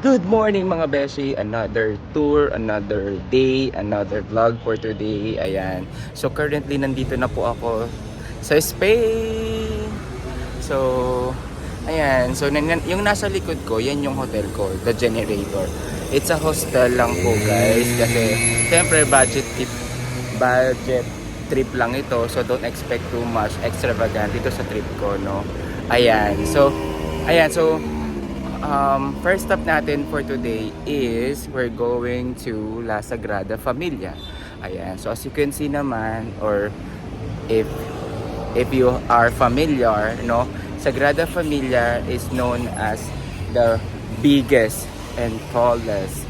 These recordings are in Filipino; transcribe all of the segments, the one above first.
Good morning mga beshi, another tour, another day, another vlog for today. Ayan. So currently nandito na po ako sa Spain. So ayan, so yung nasa likod ko, yan yung hotel ko, The Generator. It's a hostel lang po guys kasi siyempre budget trip lang ito. So don't expect too much extravagant dito sa trip ko, no. Ayan, so first stop natin for today is we're going to La Sagrada Familia. Ayan, so as you can see naman, or if you are familiar, no, Sagrada Familia is known as the biggest and tallest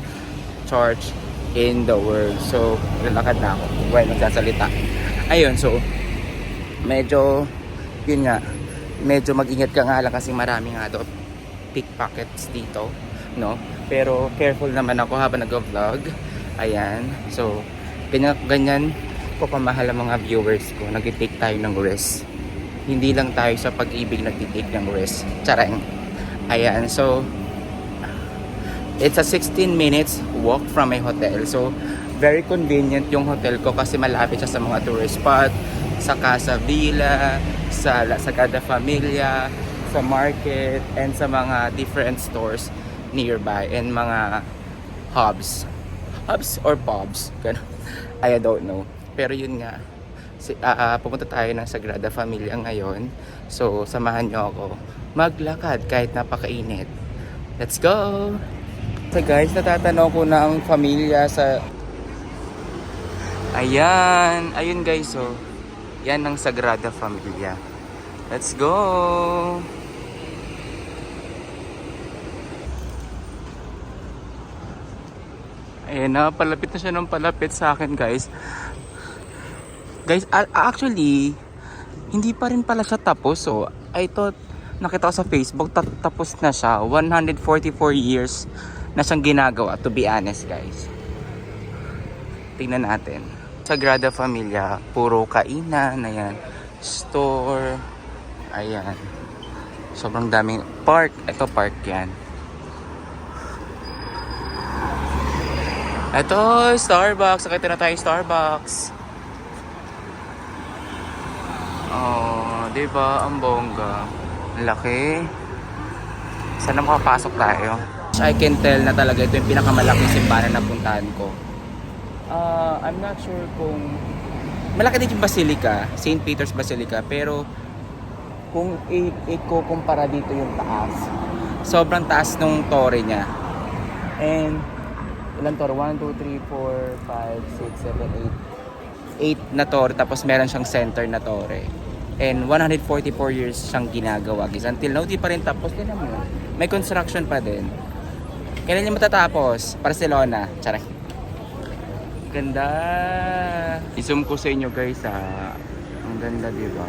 church in the world. So lalakad na ako while magsasalita. Ayun, so medyo yun nga, medyo mag-ingat ka nga lang kasi marami nga doon pickpockets dito, no? Pero careful naman ako habang nag-vlog. Ayan. So, ganyan ko kamahal ang mga viewers ko. Nag-take tayo ng risk. Hindi lang tayo sa pag-ibig nag-take ng risk. Charang. Ayan. So, it's a 16 minutes walk from my hotel. So, very convenient yung hotel ko kasi malapit siya sa mga tourist spot, sa Casa Villa, sa La Sagrada Familia, sa market, and sa mga different stores nearby, and mga hubs or pubs, I don't know, pero yun nga, pupunta tayo ng Sagrada Familia ngayon. So samahan nyo ako maglakad kahit napakainit. Let's go! So guys, natatanaw ko na ang familia sa ayun guys, so yan ang Sagrada Familia. Let's go! Ayan na, palapit na siya ng palapit sa akin guys. Guys, actually, hindi pa rin pala siya tapos. So, I thought, nakita ko sa Facebook, tapos na siya. 144 years na siyang ginagawa, to be honest guys. Tingnan natin. Sagrada Familia, puro kainan, ayan. Store, ayan. Sobrang daming park. Ito park yan. Ito, Starbucks. Sakita na tayo Starbucks. Oh, diba? Ang bongga. Laki. Sana makapasok tayo. I can tell na talaga ito yung pinakamalaking simbahan na napuntahan ko. I'm not sure kung malaki din yung Basilica, St. Peter's Basilica, pero kung i-kumpara dito yung taas, sobrang taas nung tore niya. And ilan tore? 1, 2, 3, 4, 5, 6, 7, 8 na tore, tapos meron siyang center na tore. And 144 years siyang ginagawa guys. Until now, di pa rin tapos. Din naman. May construction pa din. Kailan niya matatapos? Barcelona. Charay. Ganda. I-zoom ko sa inyo guys ha. Ang ganda, di ba?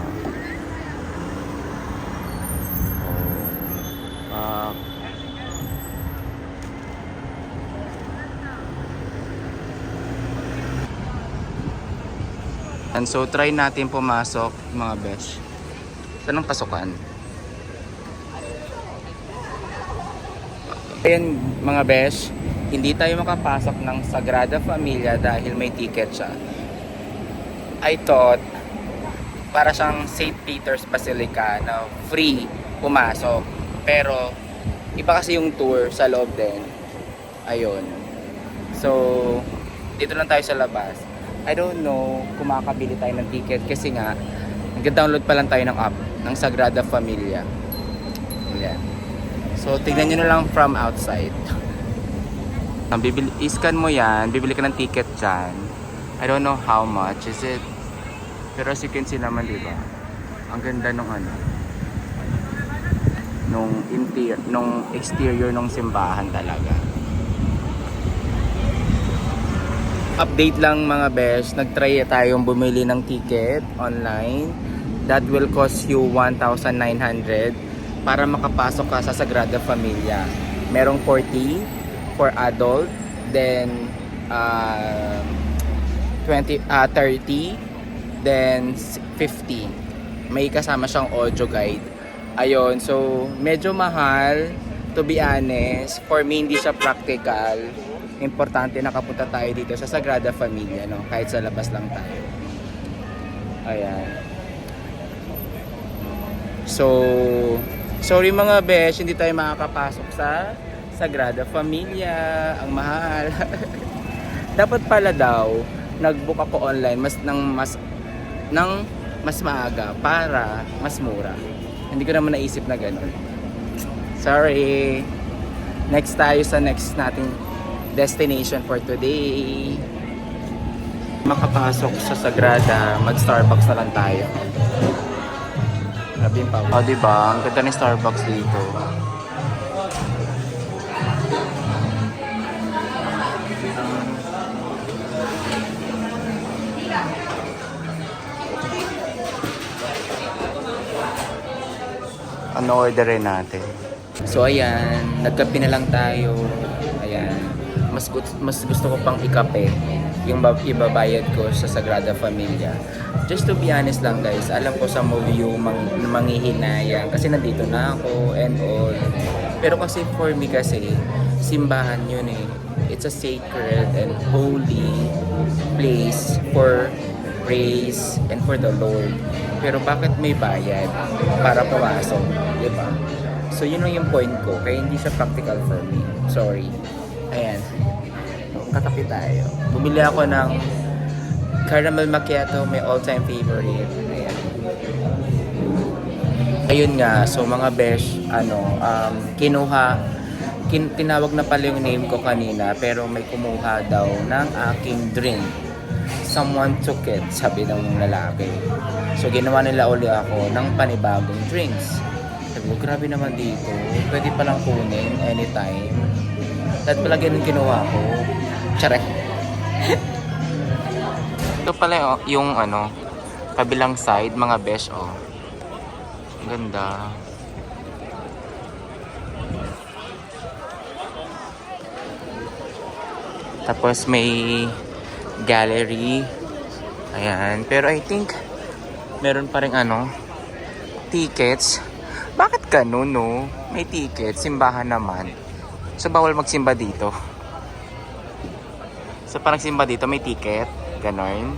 And so try natin pumasok mga besh. Saan ang pasukan? Ayan mga besh, hindi tayo makapasok ng Sagrada Familia dahil may ticket siya. I thought para siyang St. Peter's Basilica na free pumasok. Pero iba kasi yung tour sa loob din. Ayun. So dito lang tayo sa labas. I don't know kung makakabili tayo ng ticket kasi nga nag-download pa lang tayo ng app ng Sagrada Familia. Ayan. So tignan nyo na lang from outside. I-scan mo yan, bibili ka ng ticket dyan. I don't know how much is it, pero as you can see naman, diba, ang ganda nung nung exterior nung simbahan talaga. Update lang mga besh, nagtry tayong bumili ng ticket online. That will cost you 1,900 para makapasok ka sa Sagrada Familia. Merong 40 for adult, then 30, then 50. May kasama siyang audio guide. Ayun, so medyo mahal. to be honest, for me hindi siya practical. Importante nakapunta tayo dito sa Sagrada Familia, no? Kahit sa labas lang tayo. Ayan. So, sorry mga besh, hindi tayo makakapasok sa Sagrada Familia. Ang mahal. Dapat pala daw, nag-book ako online mas maaga para mas mura. Hindi ko naman naisip na ganun. Sorry. Next tayo sa next nating destination for today. Makapasok sa Sagrada, mag-Starbucks na lang tayo. Grabe pa. Oh, diba? Ang ganda ng Starbucks dito. Ano orderin natin? So ayan, nagkape na lang tayo. Ayan. Mas gusto ko pang ikape yung ibabayad ko sa Sagrada Familia. Just to be honest lang guys, alam ko sa movie yung manghihinayang kasi nandito na ako and all. Pero kasi for me kasi, simbahan yun eh. It's a sacred and holy place for praise and for the Lord. Pero bakit may bayad para pumasok? Diba? So yun lang yung point ko. Kaya hindi siya practical for me. Sorry. Ayan. Kakape tayo. Bumili ako ng caramel macchiato, my all-time favorite. Ayan. Ayun nga. So mga besh, tinawag na pala yung name ko kanina pero may kumuha daw ng aking drink. Someone took it, sabi ng lalaki. So ginawa nila uli ako ng panibagong drinks. Sabi ko, grabe naman dito. Pwede palang kunin anytime. At pala ganun kinuha ko. Tsare. Ito pala yung kabilang side, mga besh, oh. Ganda. Tapos may gallery. Ayan. Pero I think meron pa rin tickets. Bakit ganun, no? May tickets, simbahan naman. So bawal magsimba dito. So parang simba dito may ticket, ganon.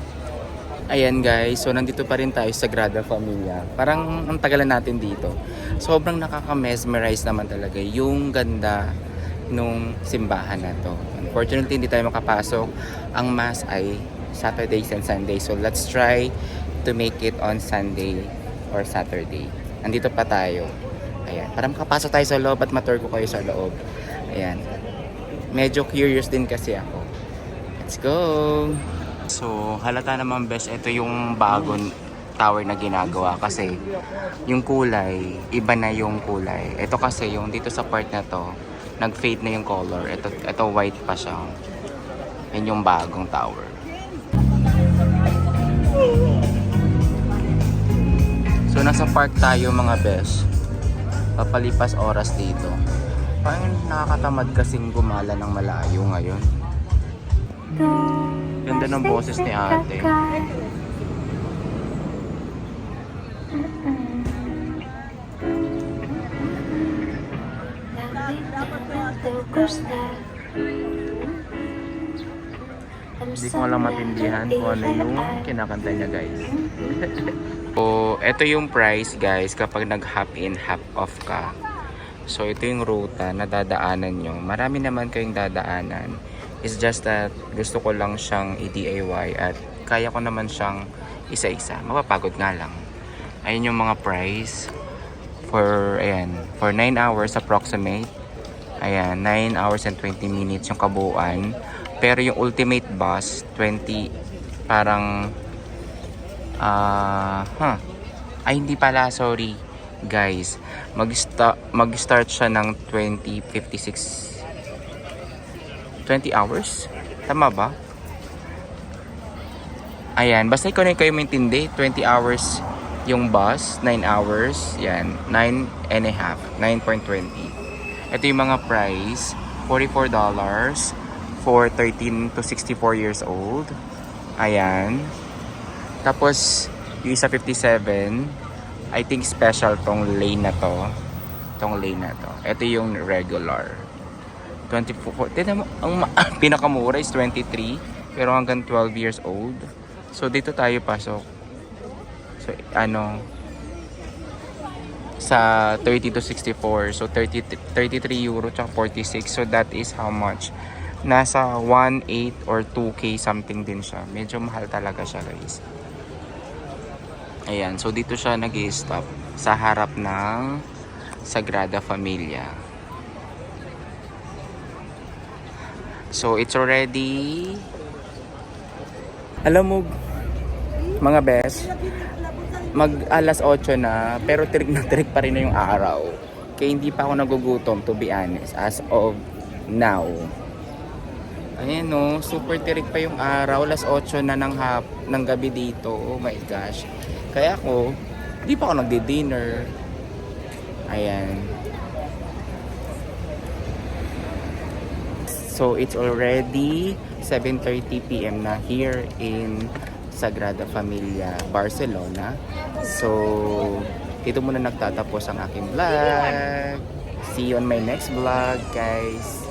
Ayan guys, so nandito pa rin tayo sa Sagrada Familia. Parang ang tagalan natin dito. Sobrang nakaka-mesmerize naman talaga yung ganda nung simbahan na to. Unfortunately, hindi tayo makapasok. Ang mass ay Saturdays and Sundays. So let's try to make it on Sunday or Saturday. Nandito pa tayo. Ayan, para makapasok tayo sa loob at matur ko kayo sa loob. Ayan. Medyo curious din kasi ako. Let's go! So, halata naman best, ito yung bagong tower na ginagawa kasi yung kulay, iba na yung kulay. Ito kasi yung dito sa part na to, nag-fade na yung color. Ito white pa siya. Yan yung bagong tower. So, nasa park tayo mga best. Papalipas oras dito. Parang nakakatamad kasing gumala ng malayo ngayon. Ganda ng boses ni ate. Hindi ko lang matindihan kung ano yung kinakanta niya guys. So, ito yung price guys kapag nag-half in, half off ka. So, ito yung ruta na dadaanan nyo. Marami naman kayong dadaanan. It's just that gusto ko lang siyang i-DIY at kaya ko naman siyang isa-isa. Mapapagod nga lang. Ayun yung mga price for 9 hours approximate. Ayan, 9 hours and 20 minutes yung kabuuan. Pero yung ultimate bus, 20, parang, ay hindi pala, sorry. Guys, mag-start siya ng 20:56 20 hours? Tama ba? Ayan, basta ikaw na kayo maintindi, 20 hours yung bus, 9 hours, yan, 9 and a half, 9.20. Ito yung mga price, $44 for 13 to 64 years old. Ayan. Tapos, yung isa 57, I think special tong lane na to. Itong lane na to. Ito yung regular. 24. Tignan mo, ang pinakamura is 23. Pero hanggang 12 years old. So, dito tayo pasok. So, sa 30 to 64. So, 33 euro tsaka 46. So, that is how much? Nasa 1.8 or 2K something din siya. Medyo mahal talaga siya, guys. Ayan. So, dito siya nag-i-stop sa harap ng Sagrada Familia. So, it's already... Alam mo, mga best, mag alas 8 na, pero tirik na tirik pa rin na yung araw. Kaya hindi pa ako nagugutom, to be honest, as of now. Ayan no, super tirik pa yung araw, alas 8 na ng gabi dito. Oh my gosh. Kaya ako, hindi pa ako nagdi-dinner. Ayan. So, it's already 7:30 PM na here in Sagrada Familia, Barcelona. So, dito muna nagtatapos ang aking vlog. See you on my next vlog, guys.